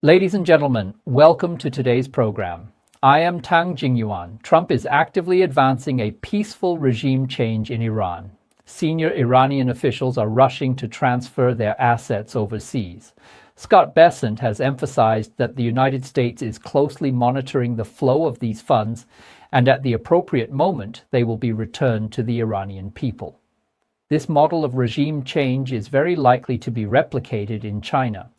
Ladies and gentlemen, welcome to today's program. I am Tang Jingyuan. Trump is actively advancing a peaceful regime change in Iran. Senior Iranian officials are rushing to transfer their assets overseas. Scott Bessent has emphasized that the United States is closely monitoring the flow of these funds, and at the appropriate moment, they will be returned to the Iranian people. This model of regime change is very likely to be replicated in China.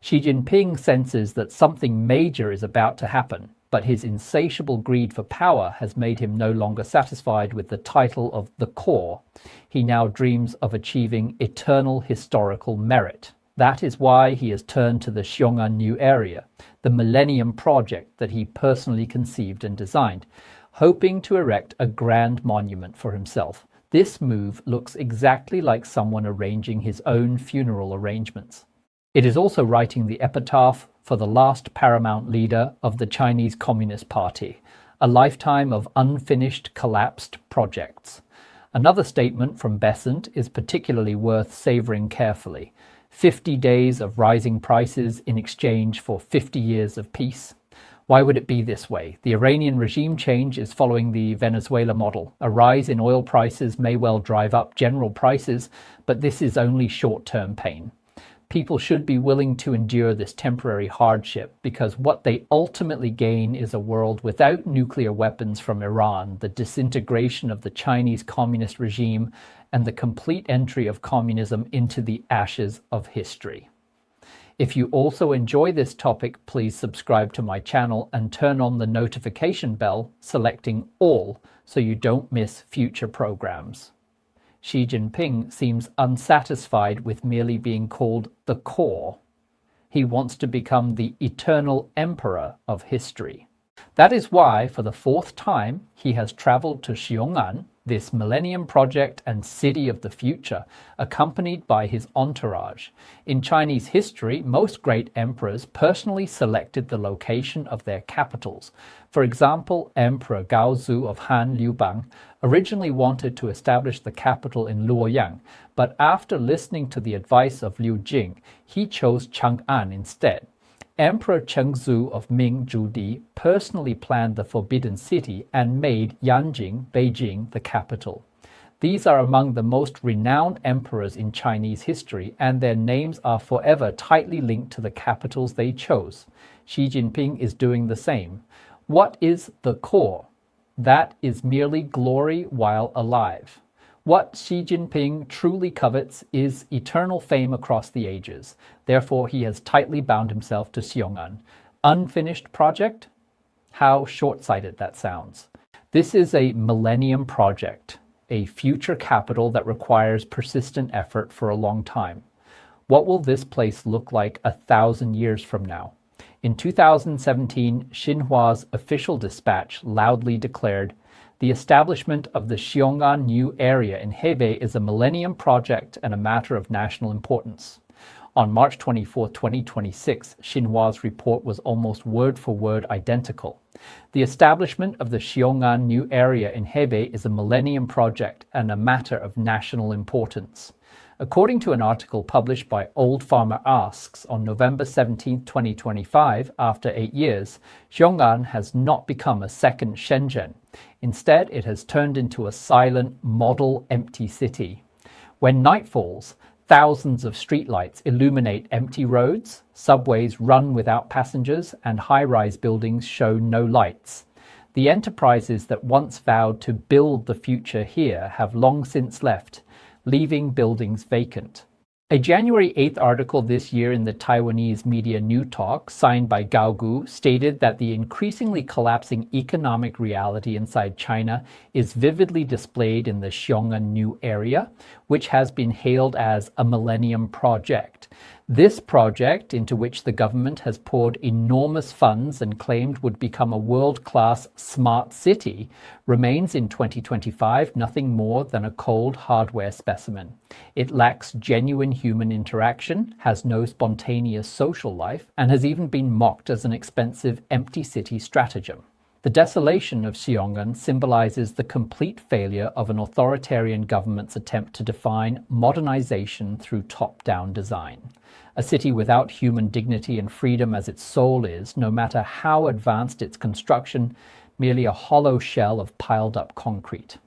Xi Jinping senses that something major is about to happen, but his insatiable greed for power has made him no longer satisfied with the title of the core. He now dreams of achieving eternal historical merit. That is why he has turned to the Xiongan New Area, the Millennium Project that he personally conceived and designed, hoping to erect a grand monument for himself. This move looks exactly like someone arranging his own funeral arrangements. It is also writing the epitaph for the last paramount leader of the Chinese Communist Party, a lifetime of unfinished, collapsed projects. Another statement from Bessent is particularly worth savoring carefully. 50 days of rising prices in exchange for 50 years of peace. Why would it be this way? The Iranian regime change is following the Venezuela model. A rise in oil prices may well drive up general prices, but this is only short-term pain. People should be willing to endure this temporary hardship because what they ultimately gain is a world without nuclear weapons from Iran, the disintegration of the Chinese communist regime, and the complete entry of communism into the ashes of history. If you also enjoy this topic, please subscribe to my channel and turn on the notification bell, selecting all so you don't miss future programs. Xi Jinping seems unsatisfied with merely being called the core. He wants to become the eternal emperor of history. That is why, for the fourth time, he has traveled to Xiongan, this Millennium Project and city of the future, accompanied by his entourage. In Chinese history, most great emperors personally selected the location of their capitals. For example, Emperor Gaozu of Han Liubang originally wanted to establish the capital in Luoyang, but after listening to the advice of Liu Jing, he chose Chang'an instead. Emperor Chengzu of Ming Zhudi personally planned the Forbidden City and made Yanjing, Beijing, the capital. These are among the most renowned emperors in Chinese history, and their names are forever tightly linked to the capitals they chose. Xi Jinping is doing the same. What is the core? That is merely glory while alive. What Xi Jinping truly covets is eternal fame across the ages. Therefore, he has tightly bound himself to Xiongan. Unfinished project? How short-sighted that sounds. This is a millennium project, a future capital that requires persistent effort for a long time. What will this place look like 1,000 years from now? In 2017, Xinhua's official dispatch loudly declared, "The establishment of the Xiongan New Area in Hebei is a millennium project and a matter of national importance." On March 24, 2026, Xinhua's report was almost word-for-word identical. "The establishment of the Xiongan New Area in Hebei is a millennium project and a matter of national importance." According to an article published by Old Farmer Asks on November 17, 2025, after 8 years, Xiongan has not become a second Shenzhen. Instead, it has turned into a silent, model empty city. When night falls, thousands of streetlights illuminate empty roads, subways run without passengers, and high-rise buildings show no lights. The enterprises that once vowed to build the future here have long since left, leaving buildings vacant. A January 8th article this year in the Taiwanese media New Talk, signed by Gao Gu, stated that the increasingly collapsing economic reality inside China is vividly displayed in the Xiongan New Area, which has been hailed as a millennium project. This project, into which the government has poured enormous funds and claimed would become a world-class smart city, remains in 2025 nothing more than a cold hardware specimen. It lacks genuine human interaction, has no spontaneous social life, and has even been mocked as an expensive empty city stratagem. The desolation of Xiongan symbolizes the complete failure of an authoritarian government's attempt to define modernization through top-down design. A city without human dignity and freedom as its soul is, no matter how advanced its construction, merely a hollow shell of piled-up concrete.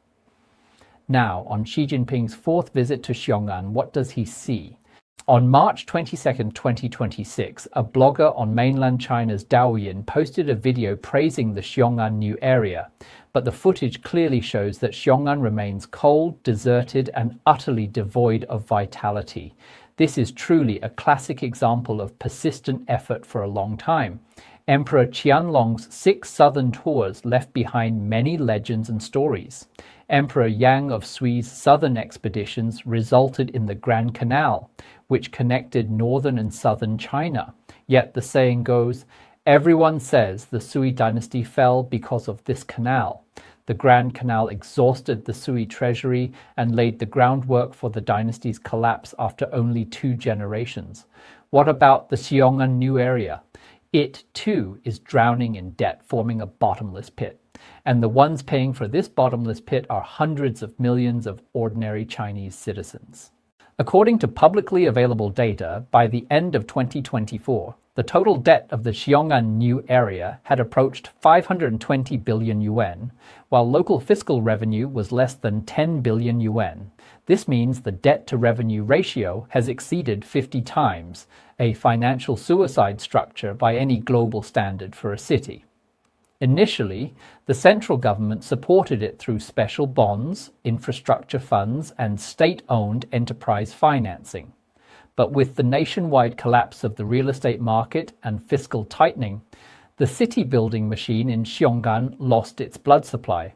Now, on Xi Jinping's fourth visit to Xiongan, what does he see? On March 22, 2026, a blogger on mainland China's Douyin posted a video praising the Xiongan new area, but the footage clearly shows that Xiongan remains cold, deserted, and utterly devoid of vitality. This is truly a classic example of persistent effort for a long time. Emperor Qianlong's 6 southern tours left behind many legends and stories. Emperor Yang of Sui's southern expeditions resulted in the Grand Canal, which connected northern and southern China. Yet the saying goes, everyone says the Sui dynasty fell because of this canal. The Grand Canal exhausted the Sui treasury and laid the groundwork for the dynasty's collapse after only 2 generations. What about the Xiongan new area? It, too, is drowning in debt, forming a bottomless pit. And the ones paying for this bottomless pit are hundreds of millions of ordinary Chinese citizens. According to publicly available data, by the end of 2024, the total debt of the Xiongan new area had approached 520 billion yuan, while local fiscal revenue was less than 10 billion yuan. This means the debt-to-revenue ratio has exceeded 50 times, a financial suicide structure by any global standard for a city. Initially, the central government supported it through special bonds, infrastructure funds, and state-owned enterprise financing. But with the nationwide collapse of the real estate market and fiscal tightening, the city-building machine in Xiongan lost its blood supply.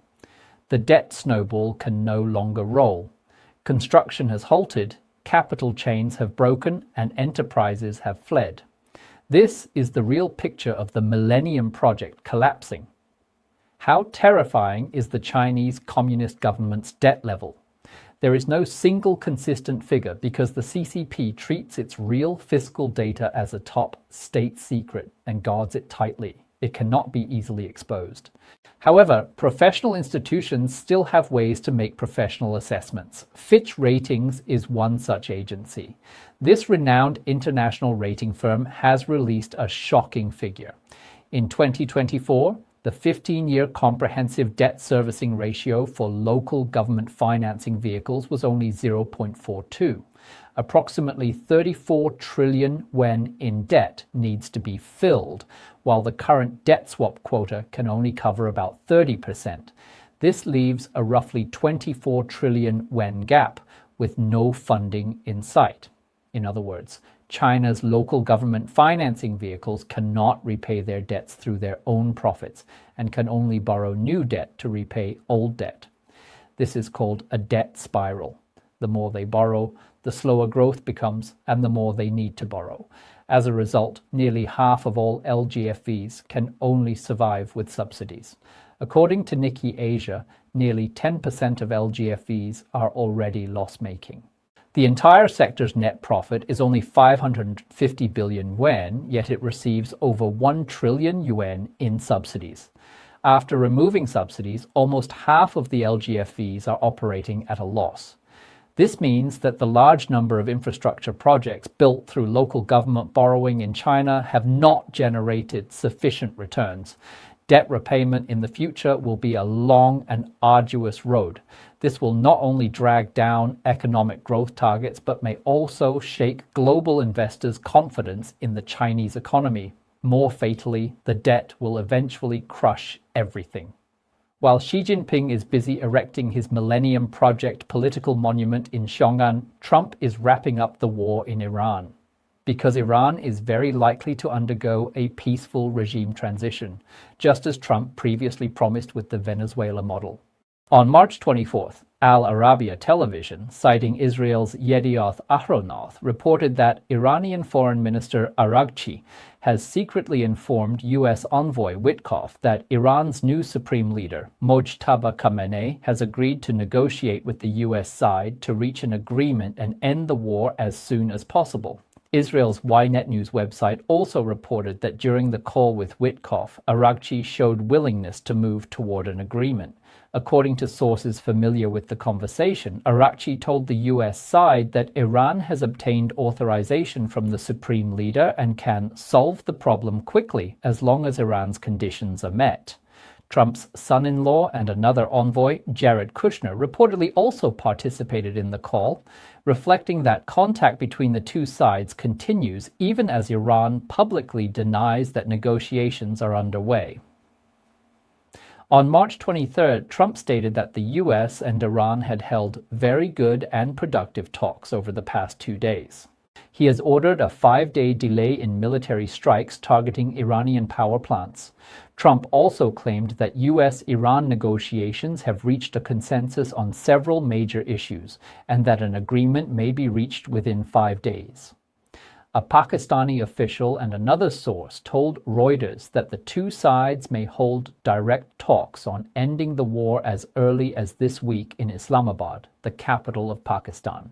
The debt snowball can no longer roll. Construction has halted, capital chains have broken, and enterprises have fled. This is the real picture of the Millennium Project collapsing. How terrifying is the Chinese Communist government's debt level? There is no single consistent figure because the CCP treats its real fiscal data as a top state secret and guards it tightly. It cannot be easily exposed. However, professional institutions still have ways to make professional assessments. Fitch Ratings is one such agency. This renowned international rating firm has released a shocking figure. In 2024, the 15-year comprehensive debt servicing ratio for local government financing vehicles was only 0.42. Approximately 34 trillion yuan in debt needs to be filled, while the current debt swap quota can only cover about 30%. This leaves a roughly 24 trillion yuan gap with no funding in sight. In other words, China's local government financing vehicles cannot repay their debts through their own profits and can only borrow new debt to repay old debt. This is called a debt spiral. The more they borrow, the slower growth becomes, and the more they need to borrow. As a result, nearly half of all LGFVs can only survive with subsidies. According to Nikkei Asia, nearly 10% of LGFVs are already loss-making. The entire sector's net profit is only 550 billion yuan, yet it receives over 1 trillion yuan in subsidies. After removing subsidies, almost half of the LGFVs are operating at a loss. This means that the large number of infrastructure projects built through local government borrowing in China have not generated sufficient returns. Debt repayment in the future will be a long and arduous road. This will not only drag down economic growth targets, but may also shake global investors' confidence in the Chinese economy. More fatally, the debt will eventually crush everything. While Xi Jinping is busy erecting his Millennium Project political monument in Xiongan, Trump is wrapping up the war in Iran. Because Iran is very likely to undergo a peaceful regime transition, just as Trump previously promised with the Venezuela model. On March 24th, Al Arabiya television, citing Israel's Yedioth Ahronoth, reported that Iranian Foreign Minister Araghchi has secretly informed U.S. envoy Witkoff that Iran's new supreme leader, Mojtaba Khamenei, has agreed to negotiate with the U.S. side to reach an agreement and end the war as soon as possible. Israel's Ynet News website also reported that during the call with Witkoff, Araghchi showed willingness to move toward an agreement. According to sources familiar with the conversation, Araghchi told the U.S. side that Iran has obtained authorization from the supreme leader and can solve the problem quickly as long as Iran's conditions are met. Trump's son-in-law and another envoy, Jared Kushner, reportedly also participated in the call, reflecting that contact between the two sides continues even as Iran publicly denies that negotiations are underway. On March 23rd, Trump stated that the U.S. and Iran had held very good and productive talks over the past 2 days. He has ordered a 5-day delay in military strikes targeting Iranian power plants. Trump also claimed that U.S.-Iran negotiations have reached a consensus on several major issues and that an agreement may be reached within 5 days. A Pakistani official and another source told Reuters that the two sides may hold direct talks on ending the war as early as this week in Islamabad, the capital of Pakistan.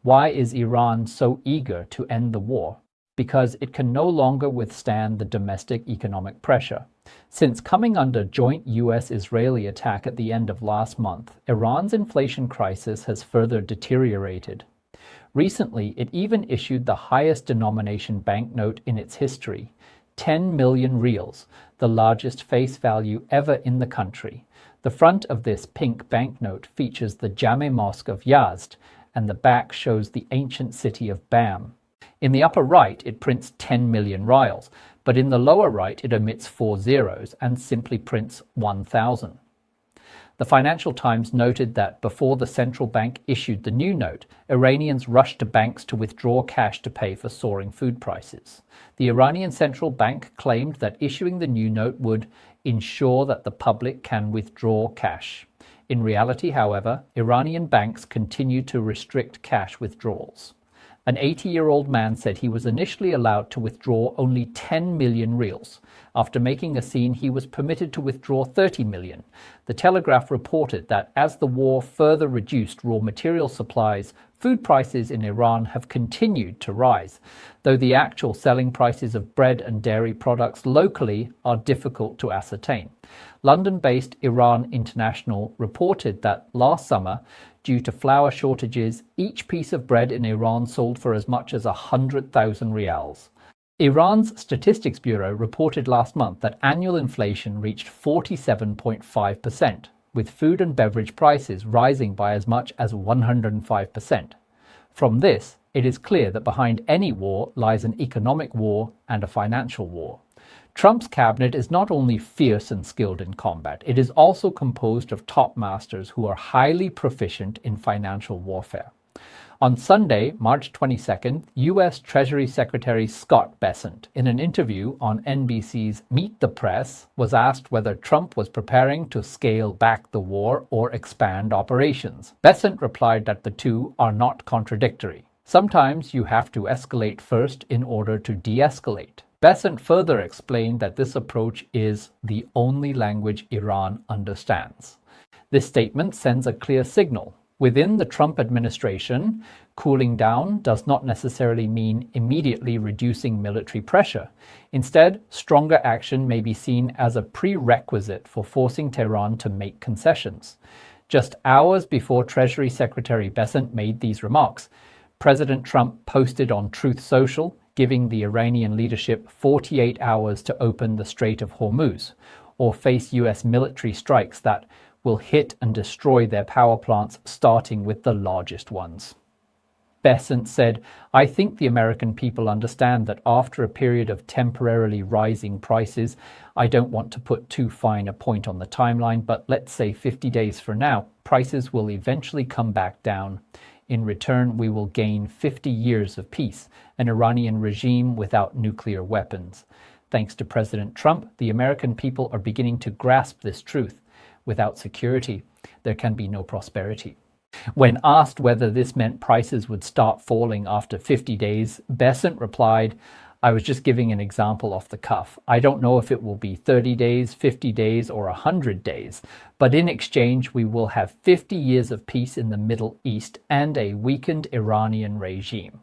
Why is Iran so eager to end the war? Because it can no longer withstand the domestic economic pressure. Since coming under joint U.S.-Israeli attack at the end of last month, Iran's inflation crisis has further deteriorated. Recently, it even issued the highest denomination banknote in its history, 10 million rials, the largest face value ever in the country. The front of this pink banknote features the Jame Mosque of Yazd, and the back shows the ancient city of Bam. In the upper right, it prints 10 million rials, but in the lower right, it omits 4 zeros and simply prints 1,000. The Financial Times noted that before the central bank issued the new note, Iranians rushed to banks to withdraw cash to pay for soaring food prices. The Iranian central bank claimed that issuing the new note would ensure that the public can withdraw cash. In reality, however, Iranian banks continue to restrict cash withdrawals. An 80-year-old man said he was initially allowed to withdraw only 10 million rials. After making a scene, he was permitted to withdraw 30 million. The Telegraph reported that as the war further reduced raw material supplies, food prices in Iran have continued to rise, though the actual selling prices of bread and dairy products locally are difficult to ascertain. London-based Iran International reported that last summer, due to flour shortages, each piece of bread in Iran sold for as much as 100,000 rials. Iran's Statistics Bureau reported last month that annual inflation reached 47.5%, with food and beverage prices rising by as much as 105%. From this, it is clear that behind any war lies an economic war and a financial war. Trump's cabinet is not only fierce and skilled in combat, it is also composed of top masters who are highly proficient in financial warfare. On Sunday, March 22nd, U.S. Treasury Secretary Scott Bessent, in an interview on NBC's Meet the Press, was asked whether Trump was preparing to scale back the war or expand operations. Bessent replied that the two are not contradictory. Sometimes you have to escalate first in order to de-escalate. Bessent further explained that this approach is the only language Iran understands. This statement sends a clear signal. Within the Trump administration, cooling down does not necessarily mean immediately reducing military pressure. Instead, stronger action may be seen as a prerequisite for forcing Tehran to make concessions. Just hours before Treasury Secretary Bessent made these remarks, President Trump posted on Truth Social, giving the Iranian leadership 48 hours to open the Strait of Hormuz, or face U.S. military strikes that will hit and destroy their power plants, starting with the largest ones. Bessent said, "I think the American people understand that after a period of temporarily rising prices, I don't want to put too fine a point on the timeline, but let's say 50 days from now, prices will eventually come back down. In return, we will gain 50 years of peace, an Iranian regime without nuclear weapons. Thanks to President Trump, the American people are beginning to grasp this truth. Without security, there can be no prosperity." When asked whether this meant prices would start falling after 50 days, Bessent replied, "I was just giving an example off the cuff. I don't know if it will be 30 days, 50 days, or 100 days, but in exchange, we will have 50 years of peace in the Middle East and a weakened Iranian regime."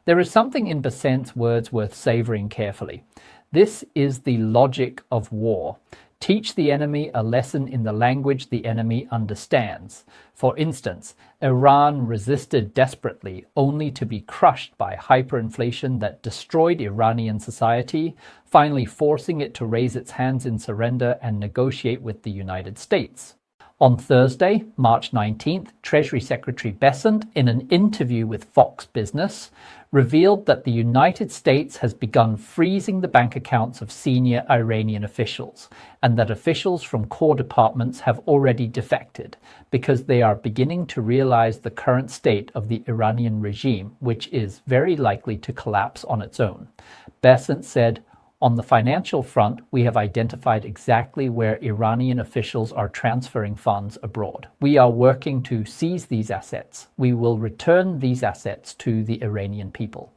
There is something in Besant's words worth savoring carefully. This is the logic of war. Teach the enemy a lesson in the language the enemy understands. For instance, Iran resisted desperately only to be crushed by hyperinflation that destroyed Iranian society, finally forcing it to raise its hands in surrender and negotiate with the United States. On Thursday, March 19th, Treasury Secretary Besant, in an interview with Fox Business, revealed that the United States has begun freezing the bank accounts of senior Iranian officials, and that officials from core departments have already defected because they are beginning to realize the current state of the Iranian regime, which is very likely to collapse on its own. Besant said, "On the financial front, we have identified exactly where Iranian officials are transferring funds abroad. We are working to seize these assets. We will return these assets to the Iranian people."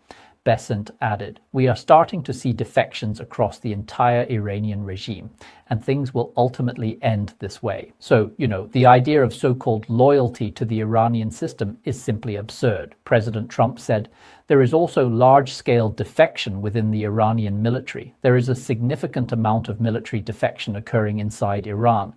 Besant added, "We are starting to see defections across the entire Iranian regime, and things will ultimately end this way." So, the idea of so-called loyalty to the Iranian system is simply absurd. President Trump said, "There is also large-scale defection within the Iranian military. There is a significant amount of military defection occurring inside Iran."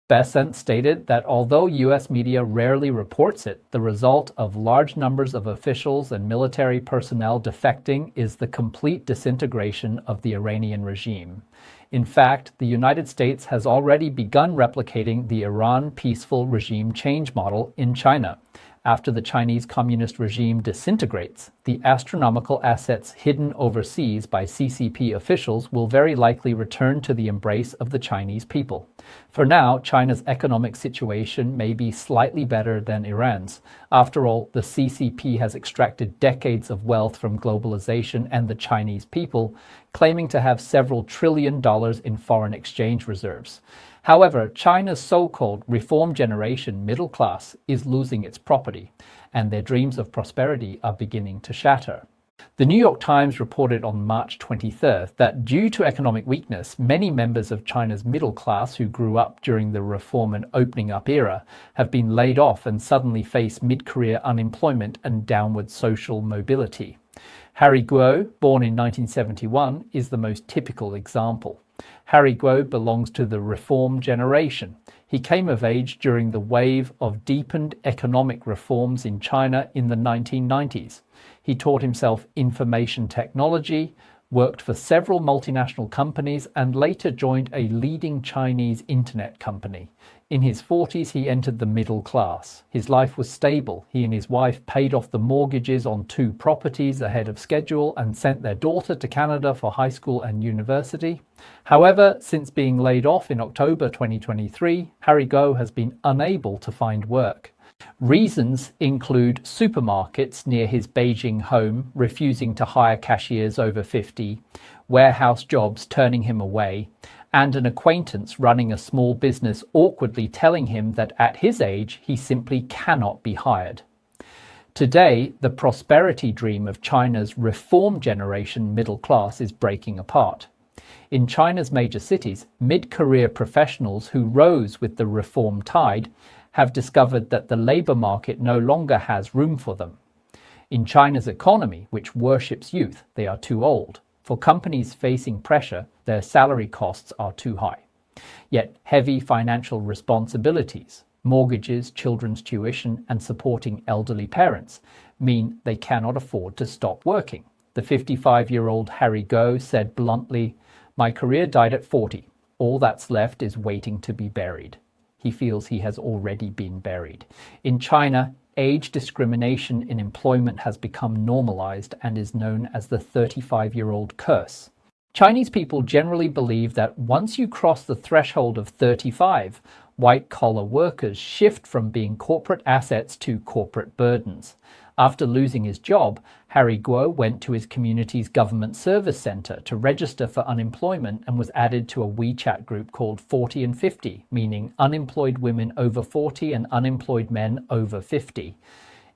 Besant stated that although U.S. media rarely reports it, the result of large numbers of officials and military personnel defecting is the complete disintegration of the Iranian regime. In fact, the United States has already begun replicating the Iran peaceful regime change model in China. After the Chinese communist regime disintegrates, the astronomical assets hidden overseas by CCP officials will very likely return to the embrace of the Chinese people. For now, China's economic situation may be slightly better than Iran's. After all, the CCP has extracted decades of wealth from globalization and the Chinese people, claiming to have several $1 trillion in foreign exchange reserves. However, China's so-called reform generation middle class is losing its property, and their dreams of prosperity are beginning to shatter. The New York Times reported on March 23rd that due to economic weakness, many members of China's middle class who grew up during the reform and opening up era have been laid off and suddenly face mid-career unemployment and downward social mobility. Harry Guo, born in 1971, is the most typical example. Harry Guo belongs to the reform generation. He came of age during the wave of deepened economic reforms in China in the 1990s. He taught himself information technology, worked for several multinational companies, and later joined a leading Chinese internet company. In his 40s, he entered the middle class. His life was stable. He and his wife paid off the mortgages on 2 properties ahead of schedule and sent their daughter to Canada for high school and university. However, since being laid off in October 2023, Harry Guo has been unable to find work. Reasons include supermarkets near his Beijing home refusing to hire cashiers over 50, warehouse jobs turning him away, and an acquaintance running a small business awkwardly telling him that at his age he simply cannot be hired. Today, the prosperity dream of China's reform generation middle class is breaking apart. In China's major cities, mid-career professionals who rose with the reform tide have discovered that the labor market no longer has room for them. In China's economy, which worships youth, they are too old. For companies facing pressure, their salary costs are too high. Yet heavy financial responsibilities, mortgages, children's tuition, and supporting elderly parents mean they cannot afford to stop working. The 55-year-old Harry Guo said bluntly, "My career died at 40. All that's left is waiting to be buried." He feels he has already been buried. In China, age discrimination in employment has become normalized and is known as the 35-year-old curse. Chinese people generally believe that once you cross the threshold of 35, white-collar workers shift from being corporate assets to corporate burdens. After losing his job, Harry Guo went to his community's government service center to register for unemployment and was added to a WeChat group called 40 and 50, meaning unemployed women over 40 and unemployed men over 50.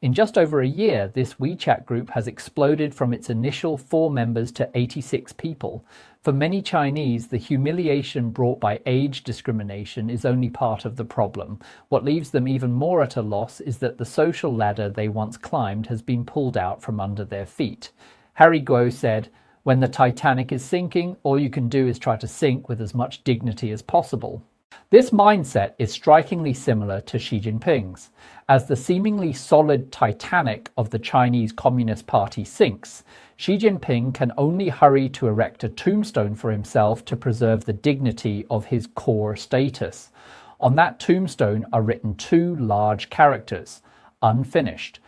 In just over a year, this WeChat group has exploded from its initial 4 members to 86 people. For many Chinese, the humiliation brought by age discrimination is only part of the problem. What leaves them even more at a loss is that the social ladder they once climbed has been pulled out from under their feet. Harry Guo said, "When the Titanic is sinking, all you can do is try to sink with as much dignity as possible." This mindset is strikingly similar to Xi Jinping's. As the seemingly solid Titanic of the Chinese Communist Party sinks, Xi Jinping can only hurry to erect a tombstone for himself to preserve the dignity of his core status. On that tombstone are written 2 large characters: unfinished.